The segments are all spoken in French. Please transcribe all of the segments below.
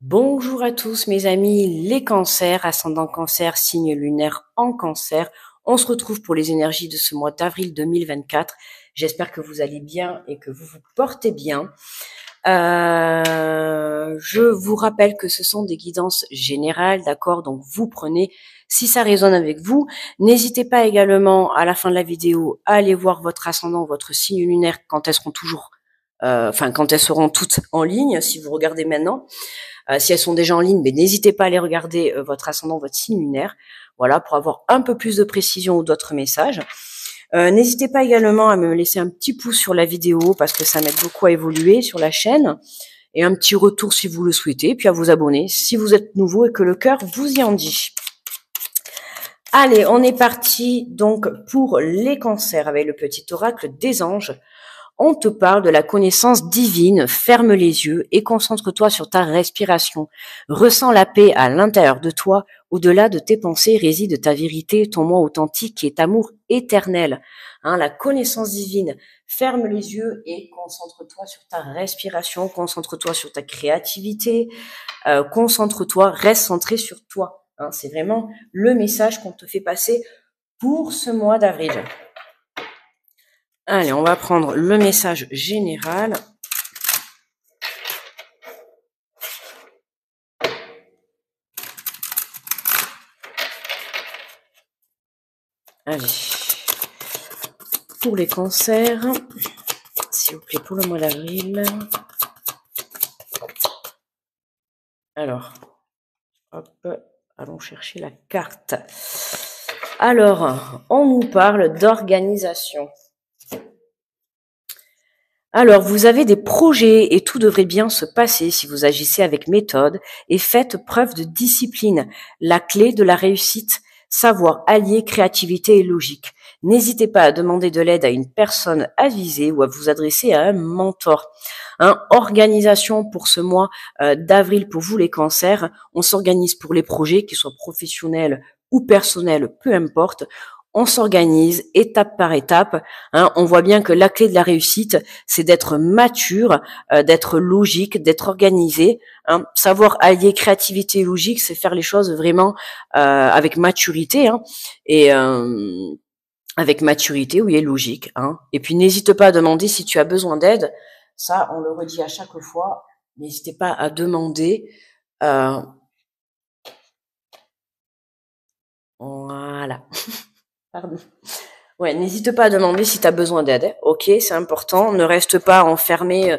Bonjour à tous mes amis, les cancers, ascendant cancer, signe lunaire en cancer. On se retrouve pour les énergies de ce mois d'avril 2024. J'espère que vous allez bien et que vous vous portez bien. Je vous rappelle que ce sont des guidances générales, d'accord? Donc vous prenez si ça résonne avec vous. N'hésitez pas également à la fin de la vidéo à aller voir votre ascendant, votre signe lunaire quand elles seront quand elles seront toutes en ligne. Si vous regardez maintenant. Si elles sont déjà en ligne, mais n'hésitez pas à aller regarder votre ascendant, votre signe lunaire, voilà, pour avoir un peu plus de précision ou d'autres messages. N'hésitez pas également à me laisser un petit pouce sur la vidéo parce que ça m'aide beaucoup à évoluer sur la chaîne et un petit retour si vous le souhaitez, puis à vous abonner si vous êtes nouveau et que le cœur vous y en dit. Allez, on est parti donc pour les cancers avec le petit oracle des anges. On te parle de la connaissance divine, ferme les yeux et concentre-toi sur ta respiration. Ressens la paix à l'intérieur de toi, au-delà de tes pensées réside ta vérité, ton moi authentique et amour éternel. La connaissance divine, ferme les yeux et concentre-toi sur ta respiration, concentre-toi sur ta créativité, concentre-toi, reste centré sur toi. C'est vraiment le message qu'on te fait passer pour ce mois d'avril. Allez, on va prendre le message général. Allez, pour les cancers, s'il vous plaît, pour le mois d'avril. Alors, hop, allons chercher la carte. Alors, on nous parle d'organisation. Alors, vous avez des projets et tout devrait bien se passer si vous agissez avec méthode et faites preuve de discipline. La clé de la réussite, savoir allier créativité et logique. N'hésitez pas à demander de l'aide à une personne avisée ou à vous adresser à un mentor. Organisation pour ce mois d'avril pour vous les cancers. On s'organise pour les projets, qu'ils soient professionnels ou personnels, peu importe. On s'organise étape par étape. On voit bien que la clé de la réussite, c'est d'être mature, d'être logique, d'être organisé. Savoir allier créativité et logique, c'est faire les choses vraiment avec maturité. Et avec maturité, oui, et logique. Et puis n'hésite pas à demander si tu as besoin d'aide. Ça, on le redit à chaque fois. N'hésitez pas à demander. Voilà. Pardon. Ouais, n'hésite pas à demander si tu as besoin d'aide. Ok, c'est important. Ne reste pas enfermé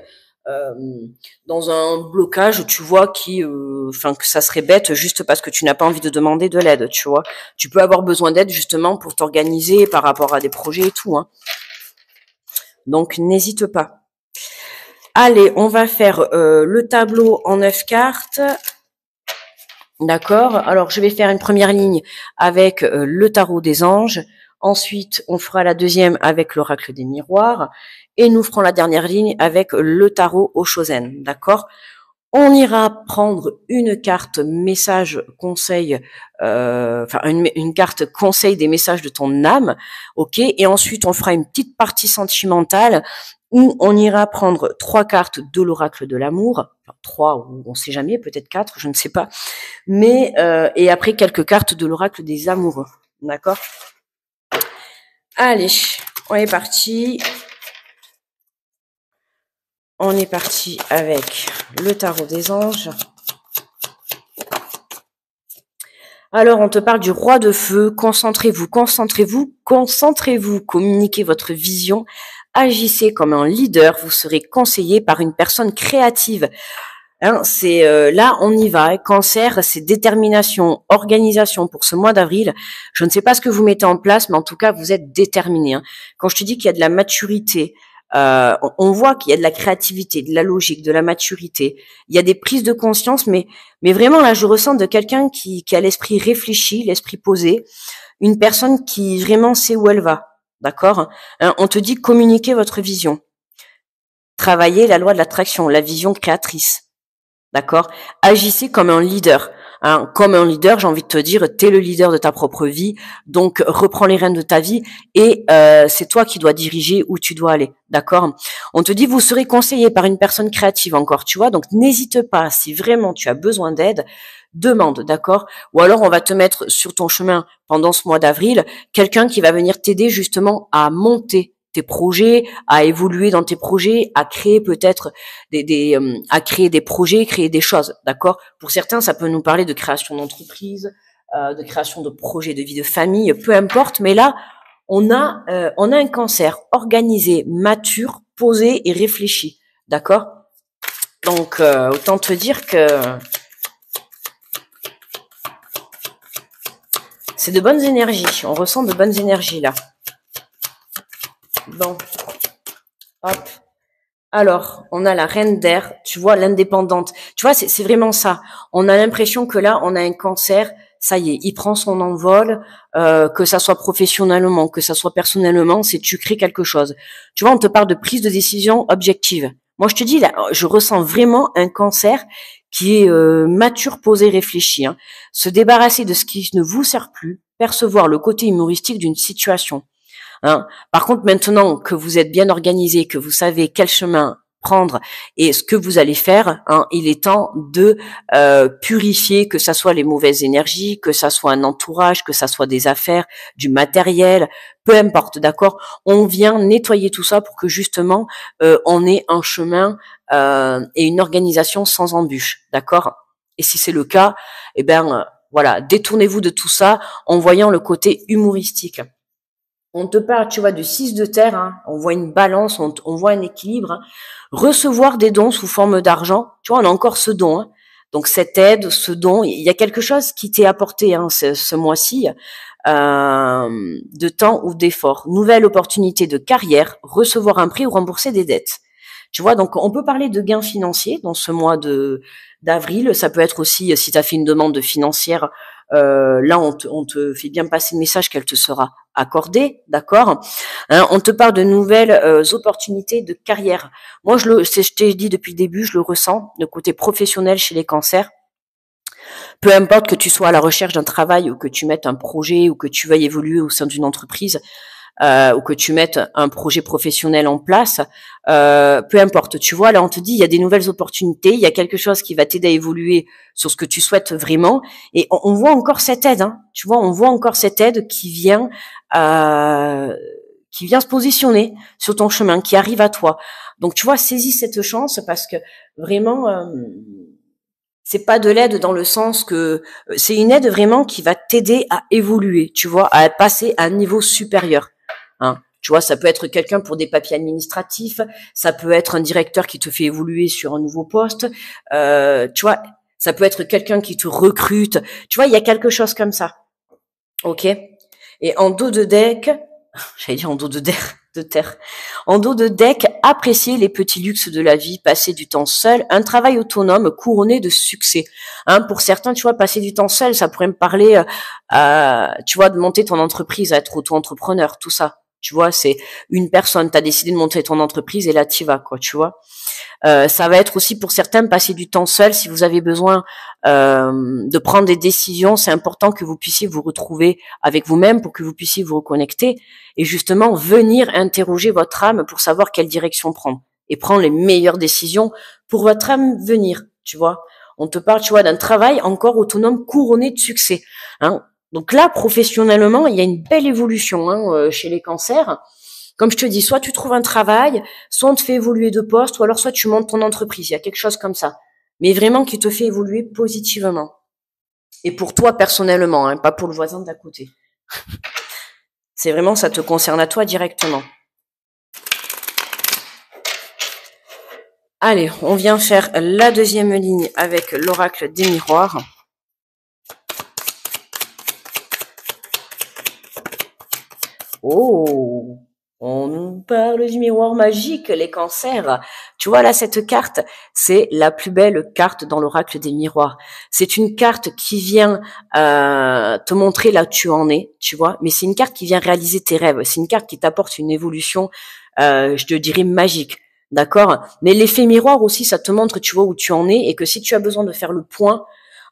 dans un blocage où tu vois que ça serait bête juste parce que tu n'as pas envie de demander de l'aide, tu vois. Tu peux avoir besoin d'aide justement pour t'organiser par rapport à des projets et tout. Donc, n'hésite pas. Allez, on va faire le tableau en 9 cartes. D'accord. Alors, je vais faire une première ligne avec le tarot des anges. Ensuite, on fera la deuxième avec l'oracle des miroirs. Et nous ferons la dernière ligne avec le tarot au Chosen. D'accord. On ira prendre une carte message conseil, une carte conseil des messages de ton âme. Ok. Et ensuite, on fera une petite partie sentimentale où on ira prendre 3 cartes de l'oracle de l'amour. Enfin, 3 ou on sait jamais, peut-être 4, je ne sais pas. Mais et après quelques cartes de l'oracle des amoureux. D'accord. Allez, on est parti. On est parti avec le tarot des anges. Alors, on te parle du roi de feu. Concentrez-vous, concentrez-vous, concentrez-vous. Communiquez votre vision. Agissez comme un leader. Vous serez conseillé par une personne créative. C'est là, on y va. Cancer, c'est détermination, organisation pour ce mois d'avril. Je ne sais pas ce que vous mettez en place, mais en tout cas, vous êtes déterminé. Quand je te dis qu'il y a de la maturité, on voit qu'il y a de la créativité, de la logique, de la maturité. Il y a des prises de conscience, mais vraiment là, je ressens de quelqu'un qui a l'esprit réfléchi, l'esprit posé, une personne qui vraiment sait où elle va. D'accord. On te dit communiquer votre vision, travailler la loi de l'attraction, la vision créatrice. D'accord. Agissez comme un leader. Hein. Comme un leader, j'ai envie de te dire, t'es le leader de ta propre vie, donc reprends les rênes de ta vie et c'est toi qui dois diriger où tu dois aller, d'accord? On te dit, vous serez conseillé par une personne créative encore, tu vois, donc n'hésite pas, si vraiment tu as besoin d'aide, demande, d'accord? Ou alors on va te mettre sur ton chemin pendant ce mois d'avril, quelqu'un qui va venir t'aider justement à monter tes projets, à évoluer dans tes projets, à créer peut-être à créer des projets, créer des choses, d'accord? Pour certains, ça peut nous parler de création d'entreprise, de création de projets de vie de famille, peu importe. Mais là, on a un cancer organisé, mature, posé et réfléchi, d'accord? Donc, autant te dire que c'est de bonnes énergies. On ressent de bonnes énergies là. Bon, hop. Alors, on a la reine d'air, tu vois, l'indépendante. Tu vois, c'est vraiment ça. On a l'impression que là, on a un cancer, ça y est, il prend son envol, que ça soit professionnellement, que ça soit personnellement, c'est tu crées quelque chose. Tu vois, on te parle de prise de décision objective. Moi, je te dis, là, je ressens vraiment un cancer qui est mature, posé, réfléchi. Hein. Se débarrasser de ce qui ne vous sert plus, percevoir le côté humoristique d'une situation. Hein. Par contre, maintenant que vous êtes bien organisé, que vous savez quel chemin prendre et ce que vous allez faire, hein, il est temps de purifier, que ça soit les mauvaises énergies, que ça soit un entourage, que ça soit des affaires, du matériel, peu importe, d'accord. On vient nettoyer tout ça pour que justement on ait un chemin et une organisation sans embûches, d'accord. Et si c'est le cas, eh ben voilà, détournez-vous de tout ça en voyant le côté humoristique. On te parle, tu vois, de 6 de terre, hein. On voit une balance, on voit un équilibre. Hein. Recevoir des dons sous forme d'argent, tu vois, on a encore ce don. Hein. Donc cette aide, ce don, il y a quelque chose qui t'est apporté hein, ce mois-ci, de temps ou d'effort. Nouvelle opportunité de carrière, recevoir un prix ou rembourser des dettes. Tu vois, donc on peut parler de gains financiers dans ce mois de d'avril. Ça peut être aussi, si tu as fait une demande financière, là on te fait bien passer le message qu'elle te sera accordée, d'accord. Hein, on te parle de nouvelles opportunités de carrière. Moi, je t'ai dit depuis le début, je le ressens, le côté professionnel chez les cancers. Peu importe que tu sois à la recherche d'un travail ou que tu mettes un projet ou que tu veuilles évoluer au sein d'une entreprise, ou que tu mettes un projet professionnel en place, peu importe. Tu vois, là, on te dit, il y a des nouvelles opportunités, il y a quelque chose qui va t'aider à évoluer sur ce que tu souhaites vraiment. Et on voit encore cette aide, hein, tu vois, on voit encore cette aide qui vient se positionner sur ton chemin, qui arrive à toi. Donc, tu vois, saisis cette chance parce que vraiment, c'est pas de l'aide dans le sens que c'est une aide vraiment qui va t'aider à évoluer, tu vois, à passer à un niveau supérieur. Hein. Tu vois, ça peut être quelqu'un pour des papiers administratifs, ça peut être un directeur qui te fait évoluer sur un nouveau poste, tu vois, ça peut être quelqu'un qui te recrute. Tu vois, il y a quelque chose comme ça. Ok. Et en dos de deck, j'allais dire en dos de terre. En dos de deck, apprécier les petits luxes de la vie, passer du temps seul, un travail autonome couronné de succès. Hein, pour certains, tu vois, passer du temps seul, ça pourrait me parler, tu vois, de monter ton entreprise, être auto-entrepreneur, tout ça. Tu vois, c'est une personne, tu as décidé de monter ton entreprise et là, tu vas, quoi, tu vois. Ça va être aussi pour certains passer du temps seul. Si vous avez besoin de prendre des décisions, c'est important que vous puissiez vous retrouver avec vous-même pour que vous puissiez vous reconnecter et justement venir interroger votre âme pour savoir quelle direction prendre et prendre les meilleures décisions pour votre âme venir, tu vois. On te parle, tu vois, d'un travail encore autonome couronné de succès. Hein. Donc là, professionnellement, il y a une belle évolution hein, chez les cancers. Comme je te dis, soit tu trouves un travail, soit on te fait évoluer de poste, ou alors soit tu montes ton entreprise. Il y a quelque chose comme ça. Mais vraiment qui te fait évoluer positivement. Et pour toi personnellement, hein, pas pour le voisin d'à côté. C'est vraiment, ça te concerne à toi directement. Allez, on vient faire la deuxième ligne avec l'oracle des miroirs. Oh, on nous parle du miroir magique, les cancers. Tu vois là, cette carte, c'est la plus belle carte dans l'oracle des miroirs. C'est une carte qui vient te montrer là où tu en es, tu vois. Mais c'est une carte qui vient réaliser tes rêves. C'est une carte qui t'apporte une évolution, je te dirais magique. D'accord. Mais l'effet miroir aussi, ça te montre, tu vois, où tu en es et que si tu as besoin de faire le point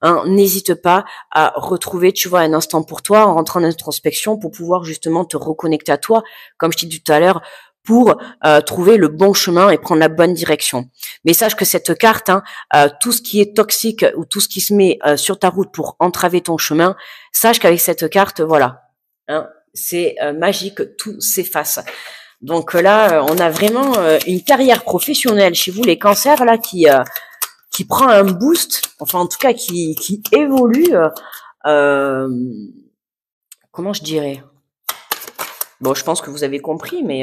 hein, n'hésite pas à retrouver, tu vois, un instant pour toi en rentrant en introspection pour pouvoir justement te reconnecter à toi, comme je t'ai dit tout à l'heure, pour trouver le bon chemin et prendre la bonne direction. Mais sache que cette carte, hein, tout ce qui est toxique ou tout ce qui se met sur ta route pour entraver ton chemin, sache qu'avec cette carte, voilà, hein, c'est magique, tout s'efface. Donc là, on a vraiment une carrière professionnelle chez vous, les cancers, là, qui prend un boost, enfin en tout cas qui évolue, comment je dirais. Bon, je pense que vous avez compris, mais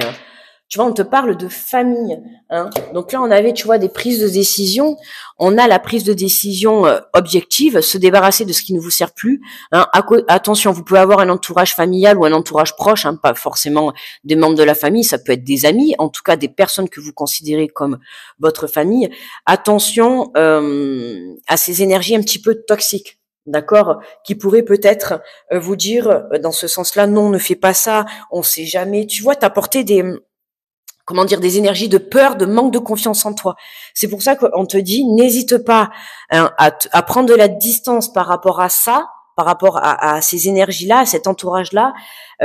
tu vois, on te parle de famille, hein. Donc là, on avait, tu vois, des prises de décision. On a la prise de décision objective, se débarrasser de ce qui ne vous sert plus. Hein. Attention, vous pouvez avoir un entourage familial ou un entourage proche, hein, pas forcément des membres de la famille, ça peut être des amis, en tout cas des personnes que vous considérez comme votre famille. Attention à ces énergies un petit peu toxiques. D'accord, qui pourrait peut-être vous dire dans ce sens-là, non, ne fais pas ça, on sait jamais. Tu vois, t'apporter des, comment dire, des énergies de peur, de manque de confiance en toi. C'est pour ça qu'on te dit, n'hésite pas, hein, à prendre de la distance par rapport à ça, par rapport à ces énergies-là, à cet entourage-là,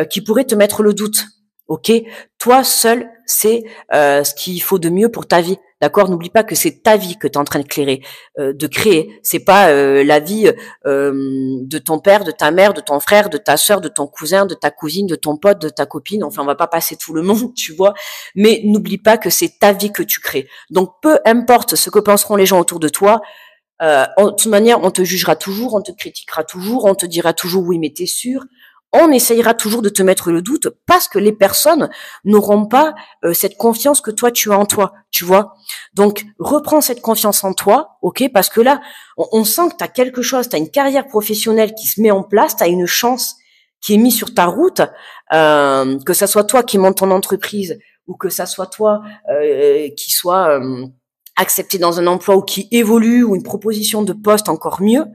qui pourrait te mettre le doute. Ok, toi seul, c'est ce qu'il faut de mieux pour ta vie. D'accord, n'oublie pas que c'est ta vie que tu es en train de créer. C'est pas la vie de ton père, de ta mère, de ton frère, de ta sœur, de ton cousin, de ta cousine, de ton pote, de ta copine. Enfin, on va pas passer tout le monde, tu vois. Mais n'oublie pas que c'est ta vie que tu crées. Donc, peu importe ce que penseront les gens autour de toi, de toute manière, on te jugera toujours, on te critiquera toujours, on te dira toujours oui, mais t'es sûr. On essayera toujours de te mettre le doute parce que les personnes n'auront pas cette confiance que toi tu as en toi, tu vois. Donc reprends cette confiance en toi, ok, parce que là, on sent que tu as quelque chose, tu as une carrière professionnelle qui se met en place, tu as une chance qui est mise sur ta route, que ça soit toi qui monte ton entreprise ou que ça soit toi qui soit accepté dans un emploi ou qui évolue ou une proposition de poste encore mieux,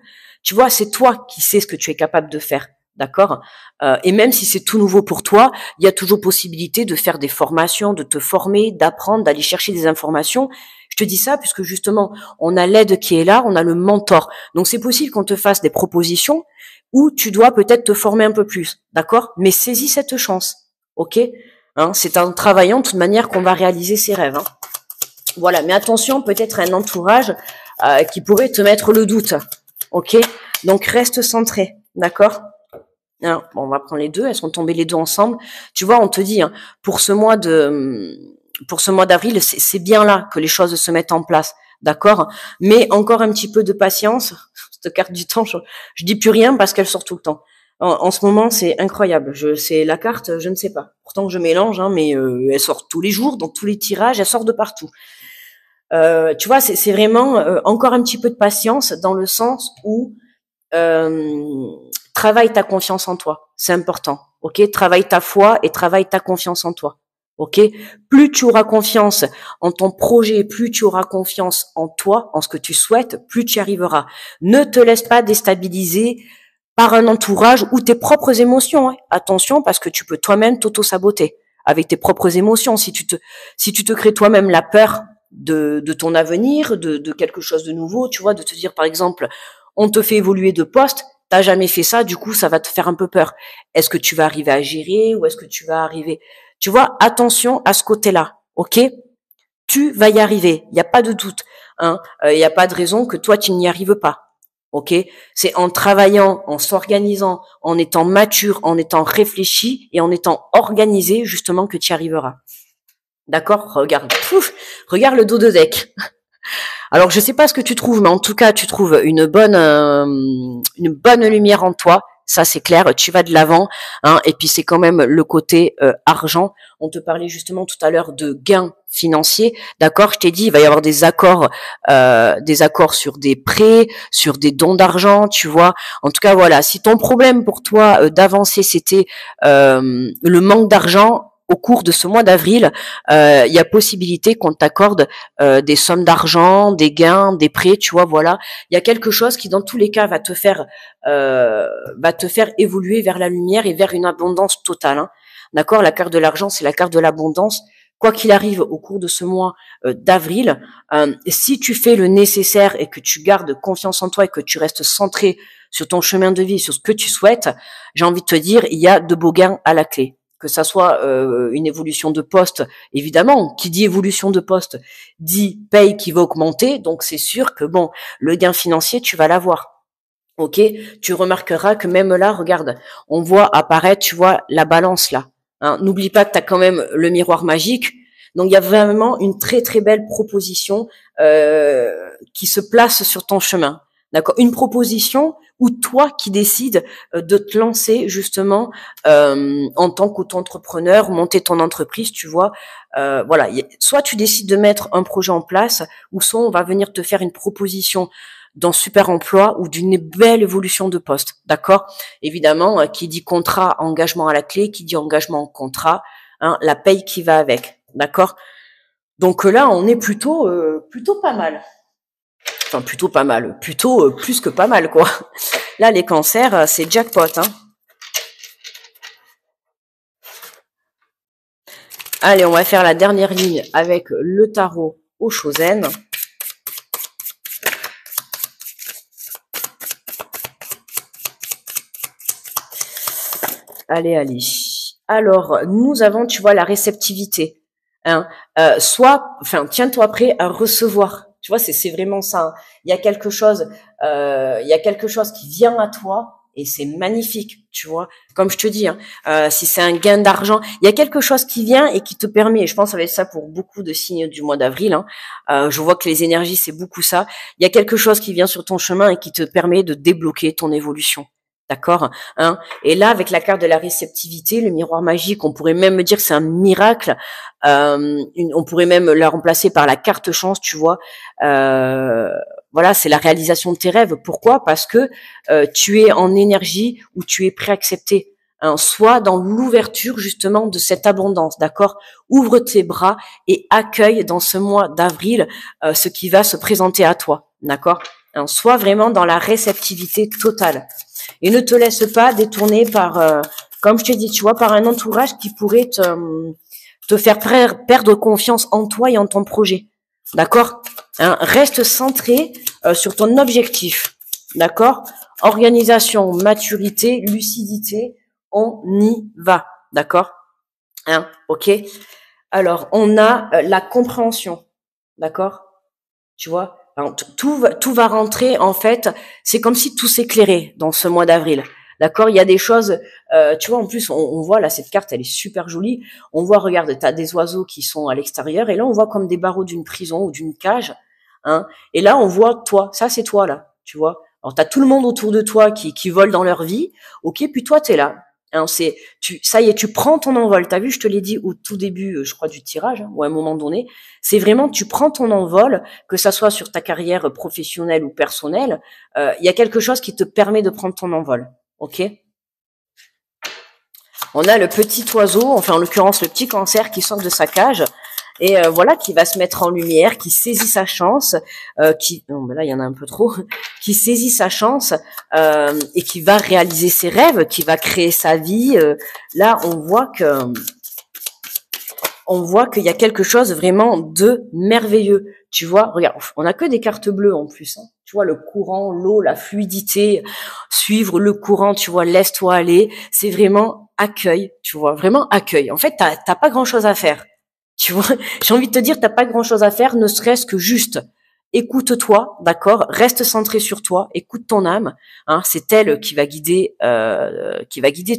tu vois, c'est toi qui sais ce que tu es capable de faire. D'accord. Et même si c'est tout nouveau pour toi, il y a toujours possibilité de faire des formations, de te former, d'apprendre, d'aller chercher des informations. Je te dis ça puisque justement, on a l'aide qui est là, on a le mentor. Donc c'est possible qu'on te fasse des propositions où tu dois peut-être te former un peu plus. D'accord. Mais saisis cette chance. Ok, hein, c'est en travaillant de toute manière qu'on va réaliser ses rêves. Hein. Voilà, mais attention, peut-être un entourage qui pourrait te mettre le doute. Ok, donc reste centré. D'accord. Hein, bon, on va prendre les deux, elles sont tombées les deux ensemble. Tu vois, on te dit, hein, pour ce mois d'avril, c'est bien là que les choses se mettent en place, d'accord. Mais encore un petit peu de patience. Cette carte du temps, je dis plus rien parce qu'elle sort tout le temps. En ce moment, c'est incroyable. C'est la carte, je ne sais pas. Pourtant, je mélange, hein, mais elle sort tous les jours, dans tous les tirages, elle sort de partout. Tu vois, c'est vraiment encore un petit peu de patience dans le sens où travaille ta confiance en toi, c'est important. Ok, travaille ta foi et travaille ta confiance en toi. Ok, plus tu auras confiance en ton projet, plus tu auras confiance en toi, en ce que tu souhaites, plus tu y arriveras. Ne te laisse pas déstabiliser par un entourage ou tes propres émotions. Hein. Attention, parce que tu peux toi-même t'auto-saboter avec tes propres émotions. Si tu te crées toi-même la peur de ton avenir, de quelque chose de nouveau, tu vois, de te dire par exemple, on te fait évoluer de poste, t'as jamais fait ça, du coup ça va te faire un peu peur. Est-ce que tu vas arriver à gérer ou est-ce que tu vas arriver, tu vois, attention à ce côté-là, ok? Tu vas y arriver, il n'y a pas de doute, hein. Il n'y a pas de raison que toi tu n'y arrives pas. Ok, c'est en travaillant, en s'organisant, en étant mature, en étant réfléchi et en étant organisé justement que tu y arriveras. D'accord? Regarde, regarde le dos de deck. Alors je sais pas ce que tu trouves, mais en tout cas tu trouves une bonne lumière en toi. Ça c'est clair, tu vas de l'avant, hein, et puis c'est quand même le côté argent. On te parlait justement tout à l'heure de gains financiers, d'accord. Je t'ai dit il va y avoir des accords sur des prêts, sur des dons d'argent, tu vois. En tout cas voilà, si ton problème pour toi d'avancer c'était le manque d'argent au cours de ce mois d'avril, il y a possibilité qu'on t'accorde des sommes d'argent, des gains, des prêts, tu vois, voilà. Il y a quelque chose qui, dans tous les cas, va te faire évoluer vers la lumière et vers une abondance totale. Hein. D'accord, la carte de l'argent, c'est la carte de l'abondance. quoi qu'il arrive au cours de ce mois d'avril, si tu fais le nécessaire et que tu gardes confiance en toi et que tu restes centré sur ton chemin de vie, sur ce que tu souhaites, j'ai envie de te dire, il y a de beaux gains à la clé. Que ça soit une évolution de poste, évidemment, qui dit évolution de poste, dit paye qui va augmenter, donc c'est sûr que bon, le gain financier, tu vas l'avoir. Ok, tu remarqueras que même là, regarde, on voit apparaître, tu vois, la balance là. Hein, n'oublie pas que tu as quand même le miroir magique. Donc il y a vraiment une très très belle proposition qui se place sur ton chemin. D'accord, une proposition où toi qui décides de te lancer justement en tant qu'auto-entrepreneur, monter ton entreprise, tu vois. Voilà, soit tu décides de mettre un projet en place, ou soit on va venir te faire une proposition d'un super emploi ou d'une belle évolution de poste, d'accord? Évidemment, qui dit contrat, engagement à la clé, qui dit engagement en contrat, hein, la paye qui va avec, d'accord? Donc là, on est plutôt pas mal. Enfin, plutôt pas mal, plutôt plus que pas mal, quoi. Là, les cancers, c'est jackpot, hein. Allez, on va faire la dernière ligne avec le tarot au Chosen. Allez, allez. Alors, nous avons, tu vois, la réceptivité. Hein. Tiens-toi prêt à recevoir. Tu vois, c'est vraiment ça. Hein. Il y a quelque chose, qui vient à toi et c'est magnifique. Tu vois, comme je te dis, hein, si c'est un gain d'argent, il y a quelque chose qui vient et qui te permet. Et je pense avec ça pour beaucoup de signes du mois d'avril. Hein, je vois que les énergies, c'est beaucoup ça. Il y a quelque chose qui vient sur ton chemin et qui te permet de débloquer ton évolution. D'accord, hein. Et là, avec la carte de la réceptivité, le miroir magique, on pourrait même dire que c'est un miracle. On pourrait même la remplacer par la carte chance, tu vois. Voilà, c'est la réalisation de tes rêves. Pourquoi? Parce que tu es en énergie ou tu es prêt à accepter. Hein, soit dans l'ouverture justement de cette abondance, d'accord. Ouvre tes bras et accueille dans ce mois d'avril ce qui va se présenter à toi, d'accord. Hein, sois vraiment dans la réceptivité totale. Et ne te laisse pas détourner par, comme je te dis, tu vois, par un entourage qui pourrait te faire perdre confiance en toi et en ton projet. D'accord, hein, reste centré sur ton objectif. D'accord. Organisation, maturité, lucidité, on y va. D'accord, hein, ok. Alors, on a la compréhension. D'accord, tu vois. Alors, tout va rentrer, en fait, c'est comme si tout s'éclairait dans ce mois d'avril. D'accord, il y a des choses, tu vois, en plus, on voit, là, cette carte, elle est super jolie. On voit, regarde, tu as des oiseaux qui sont à l'extérieur, et là, on voit comme des barreaux d'une prison ou d'une cage. Hein, et là, on voit toi, ça, c'est toi, là, tu vois. Alors, tu as tout le monde autour de toi qui vole dans leur vie, ok, puis toi, tu es là. Hein, ça y est, tu prends ton envol. T'as vu, je te l'ai dit au tout début, je crois, du tirage, hein, ou à un moment donné. C'est vraiment, tu prends ton envol, que ça soit sur ta carrière professionnelle ou personnelle. Il y a quelque chose qui te permet de prendre ton envol. Ok. On a le petit oiseau, enfin en l'occurrence le petit cancer qui sort de sa cage et voilà, qui va se mettre en lumière, qui saisit sa chance, non mais là il y en a un peu trop, qui saisit sa chance et qui va réaliser ses rêves, qui va créer sa vie. Là on voit qu'il y a quelque chose vraiment de merveilleux. Tu vois, regarde, on n'a que des cartes bleues en plus. Hein. Tu vois, le courant, l'eau, la fluidité, suivre le courant, tu vois, laisse-toi aller. C'est vraiment accueil, tu vois, vraiment accueil. En fait, t'as pas grand-chose à faire. Tu vois, j'ai envie de te dire, t'as pas grand-chose à faire, ne serait-ce que juste écoute-toi, d'accord, reste centré sur toi, écoute ton âme. Hein, c'est elle qui va guider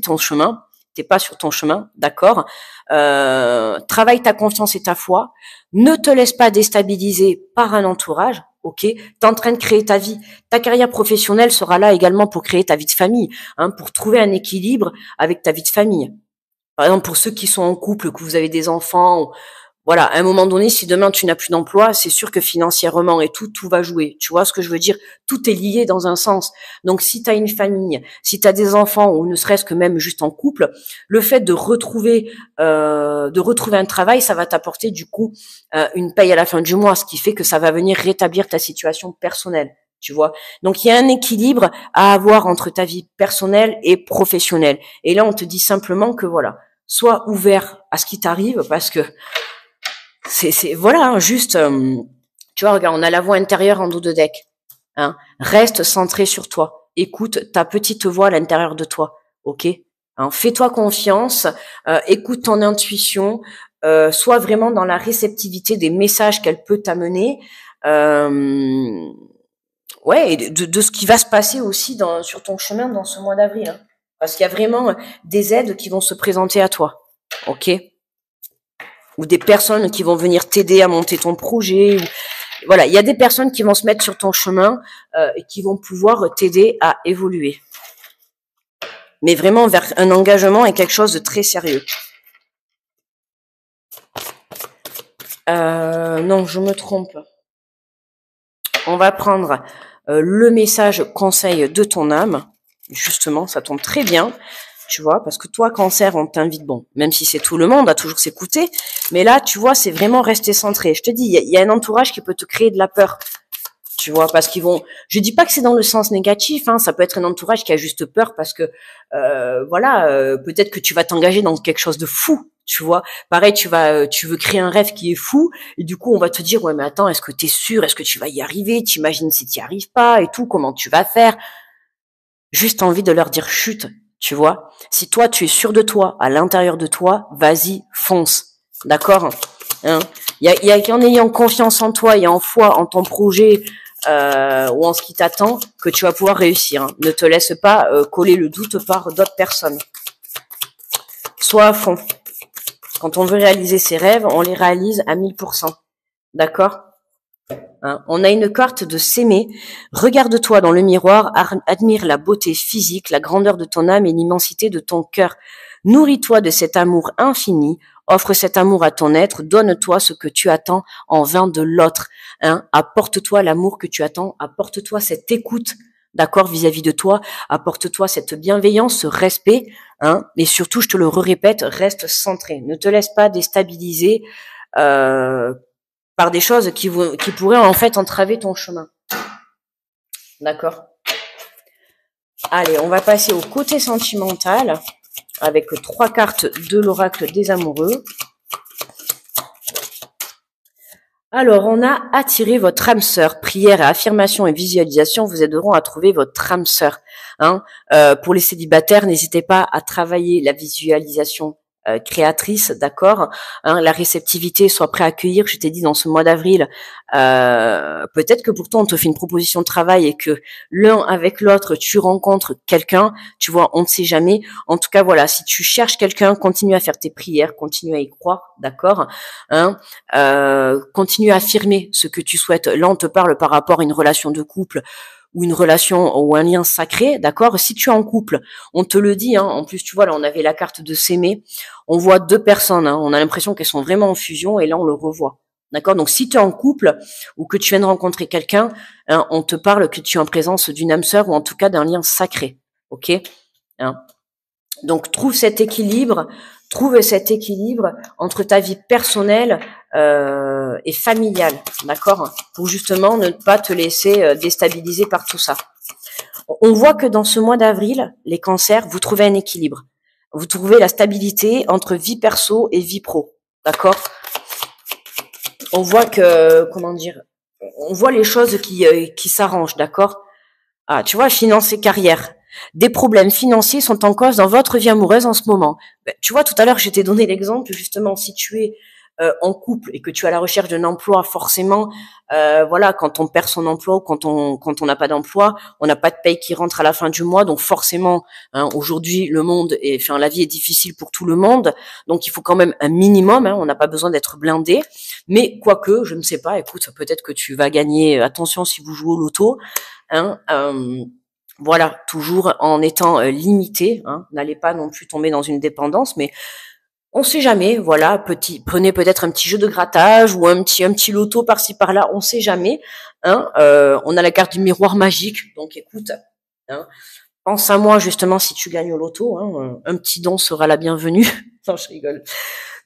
ton chemin. T'es pas sur ton chemin, d'accord. Travaille ta confiance et ta foi. Ne te laisse pas déstabiliser par un entourage. Ok, t'es en train de créer ta vie. Ta carrière professionnelle sera là également pour créer ta vie de famille, hein, pour trouver un équilibre avec ta vie de famille. Par exemple, pour ceux qui sont en couple, que vous avez des enfants, voilà, à un moment donné, si demain tu n'as plus d'emploi, c'est sûr que financièrement et tout va jouer. Tu vois ce que je veux dire? Tout est lié dans un sens. Donc, si tu as une famille, si tu as des enfants ou ne serait-ce que même juste en couple, le fait de retrouver un travail, ça va t'apporter du coup une paye à la fin du mois, ce qui fait que ça va venir rétablir ta situation personnelle. Tu vois. Donc, il y a un équilibre à avoir entre ta vie personnelle et professionnelle. Et là, on te dit simplement que voilà, sois ouvert à ce qui t'arrive parce que Voilà, hein, juste, tu vois, regarde, on a la voix intérieure en dos de deck. Hein. Reste centré sur toi. Écoute ta petite voix à l'intérieur de toi. Ok. Hein, fais-toi confiance. Écoute ton intuition. Sois vraiment dans la réceptivité des messages qu'elle peut t'amener. Ouais, et de ce qui va se passer aussi sur ton chemin dans ce mois d'avril. Hein. Parce qu'il y a vraiment des aides qui vont se présenter à toi. Ok. Ou des personnes qui vont venir t'aider à monter ton projet. Voilà, il y a des personnes qui vont se mettre sur ton chemin et qui vont pouvoir t'aider à évoluer. Mais vraiment vers un engagement et quelque chose de très sérieux. Non, je me trompe. On va prendre le message conseil de ton âme. Justement, ça tombe très bien. Tu vois, parce que toi, cancer, on t'invite, bon, même si c'est tout le monde, à toujours s'écouter, mais là, tu vois, c'est vraiment rester centré. Je te dis, il y a un entourage qui peut te créer de la peur, tu vois, parce qu'ils vont, je dis pas que c'est dans le sens négatif, hein, ça peut être un entourage qui a juste peur parce que, voilà, peut-être que tu vas t'engager dans quelque chose de fou, tu vois. Pareil, tu veux créer un rêve qui est fou, et du coup, on va te dire, ouais, mais attends, est-ce que t'es sûr, est-ce que tu vas y arriver, t'imagines si t'y arrives pas, et tout, comment tu vas faire. Juste envie de leur dire chute, tu vois. Si toi, tu es sûr de toi, à l'intérieur de toi, vas-y, fonce. D'accord? Hein? Il y a qu'en ayant confiance en toi et en foi en ton projet ou en ce qui t'attend que tu vas pouvoir réussir. Hein. Ne te laisse pas coller le doute par d'autres personnes. Sois à fond. Quand on veut réaliser ses rêves, on les réalise à 1000%. D'accord? Hein, on a une carte de s'aimer. Regarde-toi dans le miroir, admire la beauté physique, la grandeur de ton âme et l'immensité de ton cœur. Nourris-toi de cet amour infini. Offre cet amour à ton être. Donne-toi ce que tu attends en vain de l'autre. Hein, apporte-toi l'amour que tu attends. Apporte-toi cette écoute, d'accord, vis-à-vis de toi. Apporte-toi cette bienveillance, ce respect. Hein, et surtout, je te le répète, reste centré. Ne te laisse pas déstabiliser. Par des choses qui pourraient en fait entraver ton chemin. D'accord? Allez, on va passer au côté sentimental avec 3 cartes de l'oracle des amoureux. Alors, on a attiré votre âme sœur. Prière, affirmation et visualisation vous aideront à trouver votre âme sœur. Hein, pour les célibataires, n'hésitez pas à travailler la visualisation créatrice, d'accord, hein, la réceptivité, sois prêt à accueillir. Je t'ai dit dans ce mois d'avril, peut-être que pourtant on te fait une proposition de travail et que l'un avec l'autre tu rencontres quelqu'un, tu vois, on ne sait jamais. En tout cas, voilà, si tu cherches quelqu'un, continue à faire tes prières, continue à y croire, d'accord, hein, continue à affirmer ce que tu souhaites. Là, on te parle par rapport à une relation de couple ou une relation ou un lien sacré, d'accord. Si tu es en couple, on te le dit, hein, en plus tu vois, là on avait la carte de s'aimer, on voit 2 personnes, hein, on a l'impression qu'elles sont vraiment en fusion et là on le revoit, d'accord. Donc si tu es en couple ou que tu viens de rencontrer quelqu'un, hein, on te parle que tu es en présence d'une âme sœur ou en tout cas d'un lien sacré, ok, hein. Donc trouve cet équilibre entre ta vie personnelle et familiale, d'accord, pour justement ne pas te laisser déstabiliser par tout ça. On voit que dans ce mois d'avril, les cancers, vous trouvez un équilibre. Vous trouvez la stabilité entre vie perso et vie pro, d'accord. On voit que, comment dire, on voit les choses qui s'arrangent, d'accord. Ah, tu vois, finance et carrière. Des problèmes financiers sont en cause dans votre vie amoureuse en ce moment. Ben, tu vois, tout à l'heure, je t'ai donné l'exemple, justement, si tu es en couple et que tu es à la recherche d'un emploi, forcément, voilà, quand on perd son emploi ou quand on n'a pas d'emploi, on n'a pas de paye qui rentre à la fin du mois, donc forcément, hein, aujourd'hui, la vie est difficile pour tout le monde, donc il faut quand même un minimum, hein, on n'a pas besoin d'être blindé, mais quoique, je ne sais pas, écoute, peut-être que tu vas gagner, attention si vous jouez au loto, hein, voilà, toujours en étant limité, hein, n'allez pas non plus tomber dans une dépendance, mais on sait jamais, voilà, prenez peut-être un petit jeu de grattage ou un petit loto par-ci par-là, on sait jamais, hein, on a la carte du miroir magique, donc écoute, hein, pense à moi justement si tu gagnes au loto, hein, un petit don sera la bienvenue. Non, je rigole.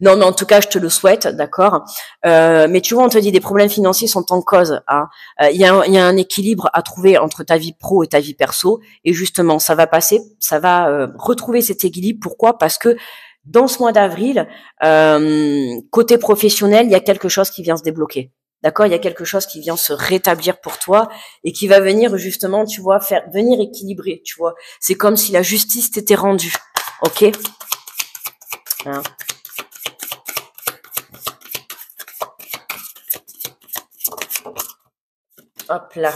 Non, mais en tout cas, je te le souhaite, d'accord. Mais tu vois, on te dit des problèmes financiers sont en cause. Hein. Y a un équilibre à trouver entre ta vie pro et ta vie perso, et justement, ça va passer, ça va retrouver cet équilibre. Pourquoi? Parce que Dans ce mois d'avril, côté professionnel, il y a quelque chose qui vient se débloquer. D'accord, il y a quelque chose qui vient se rétablir pour toi et qui va venir justement, tu vois, faire venir équilibrer, tu vois. C'est comme si la justice t'était rendue. Ok. Hein. Hop là.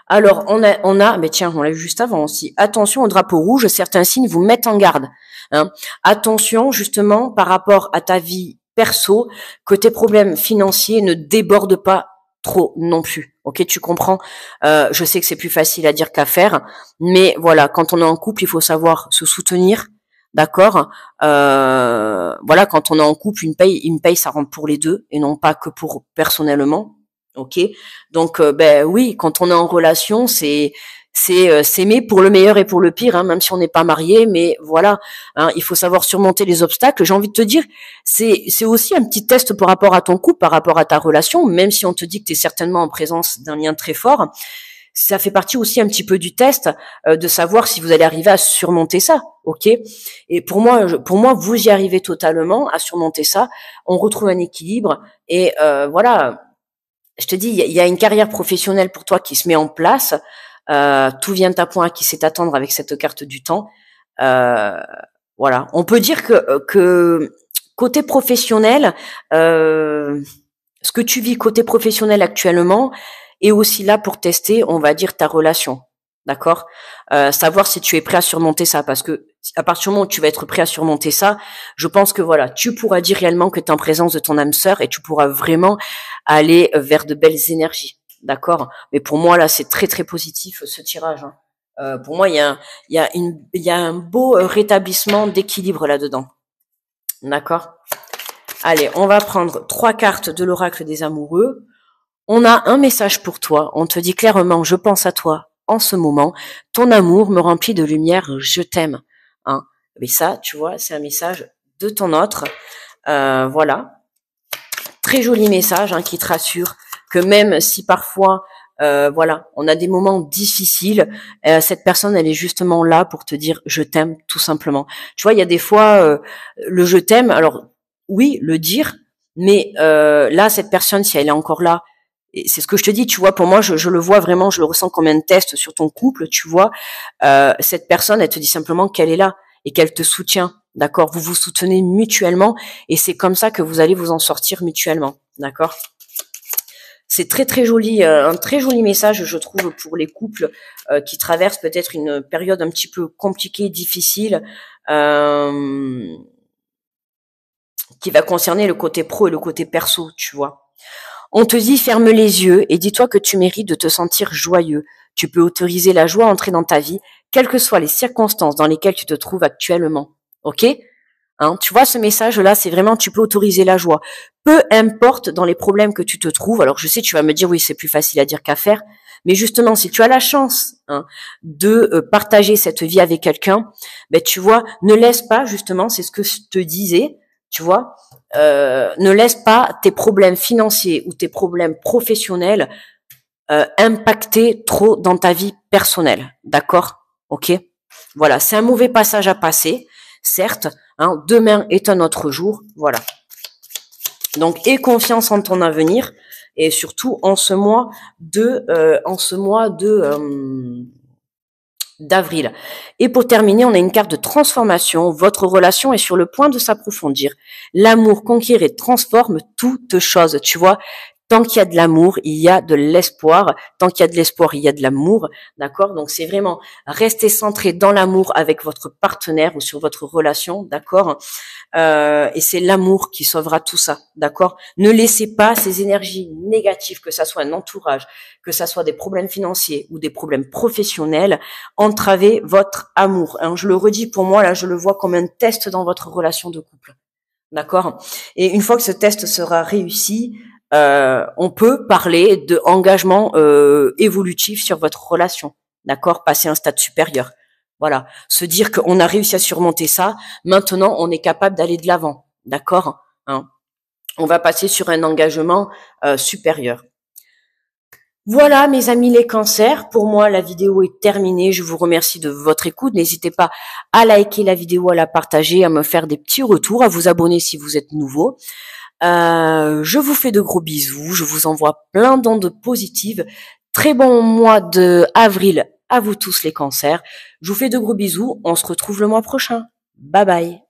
Alors, mais tiens, on l'a vu juste avant aussi. Attention au drapeau rouge, certains signes vous mettent en garde. Hein. Attention, justement, par rapport à ta vie perso, que tes problèmes financiers ne débordent pas trop non plus. Ok, tu comprends. Je sais que c'est plus facile à dire qu'à faire, mais voilà, quand on est en couple, il faut savoir se soutenir. D'accord. Voilà, quand on est en couple, une paye, ça rentre pour les deux et non pas que pour personnellement. Ok, donc ben oui, quand on est en relation, c'est s'aimer pour le meilleur et pour le pire, hein, même si on n'est pas marié, mais voilà, hein, il faut savoir surmonter les obstacles. J'ai envie de te dire, c'est aussi un petit test par rapport à ton couple, par rapport à ta relation, même si on te dit que tu es certainement en présence d'un lien très fort. Ça fait partie aussi un petit peu du test de savoir si vous allez arriver à surmonter ça, ok. Et pour moi, vous y arrivez totalement à surmonter ça. On retrouve un équilibre et voilà. Je te dis, il y a une carrière professionnelle pour toi qui se met en place. Tout vient à point qui sait attendre avec cette carte du temps. Euh, voilà. On peut dire que côté professionnel, ce que tu vis côté professionnel actuellement est aussi là pour tester, on va dire, ta relation. D'accord. Savoir si tu es prêt à surmonter ça, parce que à partir du moment où tu vas être prêt à surmonter ça, je pense que voilà, tu pourras dire réellement que tu es en présence de ton âme sœur et tu pourras vraiment aller vers de belles énergies. D'accord. Mais pour moi là, c'est très très positif ce tirage. Hein. Pour moi, il y a un beau rétablissement d'équilibre là-dedans. D'accord. Allez, on va prendre 3 cartes de l'oracle des amoureux. On a un message pour toi. On te dit clairement, je pense à toi en ce moment. Ton amour me remplit de lumière. Je t'aime. Hein. Mais ça, tu vois, c'est un message de ton autre. Voilà. Très joli message hein, qui te rassure que même si parfois, voilà, on a des moments difficiles, cette personne, elle est justement là pour te dire je t'aime tout simplement. Tu vois, il y a des fois le je t'aime. Alors oui, le dire, mais là, cette personne, si elle est encore là, et c'est ce que je te dis, tu vois, pour moi, je le vois vraiment, je le ressens comme un test sur ton couple, tu vois. Cette personne, elle te dit simplement qu'elle est là et qu'elle te soutient. D'accord, vous vous soutenez mutuellement et c'est comme ça que vous allez vous en sortir mutuellement. D'accord. C'est très très joli, un très joli message, je trouve, pour les couples qui traversent peut-être une période un petit peu compliquée, difficile, qui va concerner le côté pro et le côté perso, tu vois. On te dit ferme les yeux et dis-toi que tu mérites de te sentir joyeux. Tu peux autoriser la joie à entrer dans ta vie, quelles que soient les circonstances dans lesquelles tu te trouves actuellement. Ok? Hein, tu vois, ce message-là, c'est vraiment, tu peux autoriser la joie. Peu importe dans les problèmes que tu te trouves. Alors, je sais, tu vas me dire, oui, c'est plus facile à dire qu'à faire. Mais justement, si tu as la chance de partager cette vie avec quelqu'un, ben, tu vois, ne laisse pas, justement, c'est ce que je te disais, tu vois, ne laisse pas tes problèmes financiers ou tes problèmes professionnels impacter trop dans ta vie personnelle. D'accord? Ok? Voilà, c'est un mauvais passage à passer, certes. Hein, demain est un autre jour. Voilà. Donc, aie confiance en ton avenir et surtout en ce mois d'avril. Et pour terminer, on a une carte de transformation. Votre relation est sur le point de s'approfondir. L'amour conquiert et transforme toute chose. Tu vois, tant qu'il y a de l'amour, il y a de l'espoir. Tant qu'il y a de l'espoir, il y a de l'amour. D'accord? Donc, c'est vraiment rester centré dans l'amour avec votre partenaire ou sur votre relation. D'accord? Et c'est l'amour qui sauvera tout ça. D'accord? Ne laissez pas ces énergies négatives, que ça soit un entourage, que ça soit des problèmes financiers ou des problèmes professionnels, entraver votre amour. Hein, je le redis, pour moi, là, je le vois comme un test dans votre relation de couple. D'accord? Et une fois que ce test sera réussi, on peut parler de engagement évolutif sur votre relation. D'accord? Passer à un stade supérieur. Voilà. Se dire qu'on a réussi à surmonter ça. Maintenant, on est capable d'aller de l'avant. D'accord? Hein, on va passer sur un engagement supérieur. Voilà, mes amis les cancers, pour moi la vidéo est terminée. Je vous remercie de votre écoute. N'hésitez pas à liker la vidéo, à la partager, à me faire des petits retours, à vous abonner si vous êtes nouveau. Je vous fais de gros bisous. Je vous envoie plein d'ondes positives. Très bon mois de avril à vous tous les cancers. Je vous fais de gros bisous. On se retrouve le mois prochain. Bye bye.